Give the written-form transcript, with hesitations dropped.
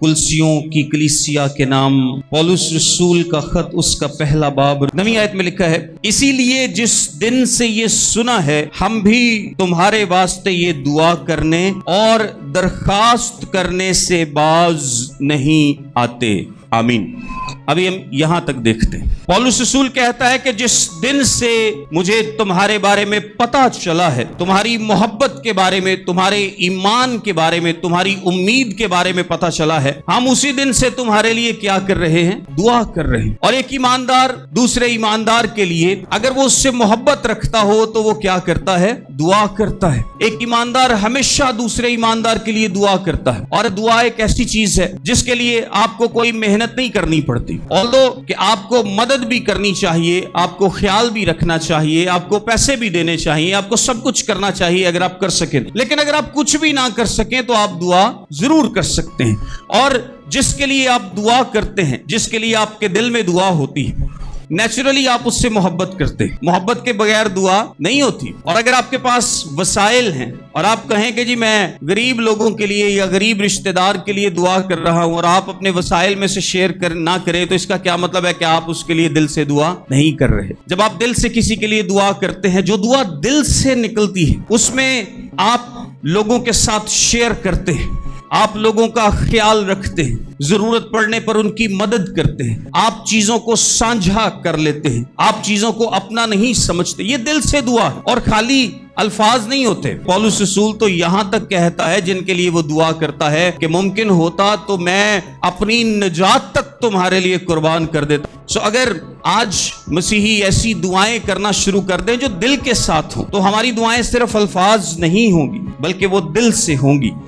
कुलसियों की कलीसिया के नाम, पौलुस रसूल का खत, उसका पहला बाब, 9वीं आयत में लिखा है, इसीलिए जिस दिन से ये सुना है हम भी तुम्हारे वास्ते ये दुआ करने और दरखास्त करने से बाज नहीं आते। आमीन। अभी हम यहां तक देखते हैं। पौलुस रसूल कहता है कि जिस दिन से मुझे तुम्हारे बारे में पता चला है, तुम्हारी मोहब्बत के बारे में, तुम्हारे ईमान के बारे में, तुम्हारी उम्मीद के बारे में पता चला है, हम उसी दिन से तुम्हारे लिए क्या कर रहे हैं? दुआ कर रहे हैं। और एक ईमानदार दूसरे ईमानदार के लिए अगर वो उससे मोहब्बत रखता हो तो वो क्या करता है? दुआ करता है। एक ईमानदार हमेशा दूसरे ईमानदार के लिए दुआ करता है। और दुआ एक ऐसी चीज है जिसके लिए आपको कोई मेहनत नहीं करनी पड़ती। ऑल्दो कि आपको मदद भी करनी चाहिए, आपको ख्याल भी रखना चाहिए, आपको पैसे भी देने चाहिए, आपको सब कुछ करना चाहिए अगर आप कर सकें। लेकिन अगर आप कुछ भी ना कर सकें तो आप दुआ जरूर कर सकते हैं। और जिसके लिए आप दुआ करते हैं, जिसके लिए आपके दिल में दुआ होती है, नेचुरली आप उससे मोहब्बत करते हैं। मोहब्बत के बगैर दुआ नहीं होती। और अगर आपके पास वसाइल हैं और आप कहें कि जी मैं गरीब लोगों के लिए या गरीब रिश्तेदार के लिए दुआ कर रहा हूं, और आप अपने वसाइल में से शेयर ना करें, तो इसका क्या मतलब है कि आप उसके लिए दिल से दुआ नहीं कर रहे। जब आप दिल से किसी के लिए दुआ करते हैं, जो दुआ दिल से निकलती है, उसमें आप लोगों के साथ शेयर करते हैं, आप लोगों का ख्याल रखते हैं, जरूरत पड़ने पर उनकी मदद करते हैं, आप चीजों को साझा कर लेते हैं, आप चीजों को अपना नहीं समझते। ये दिल से दुआ है और खाली अल्फाज नहीं होते। पौलुस रसूल तो यहां तक कहता है जिनके लिए वो दुआ करता है कि मुमकिन होता तो मैं अपनी निजात तक तुम्हारे लिए कुर्बान कर देता। सो अगर आज मसीही ऐसी दुआएं करना शुरू कर दें जो दिल के साथ हो, तो हमारी दुआएं सिर्फ अल्फाज नहीं होंगी बल्कि वो दिल से होंगी।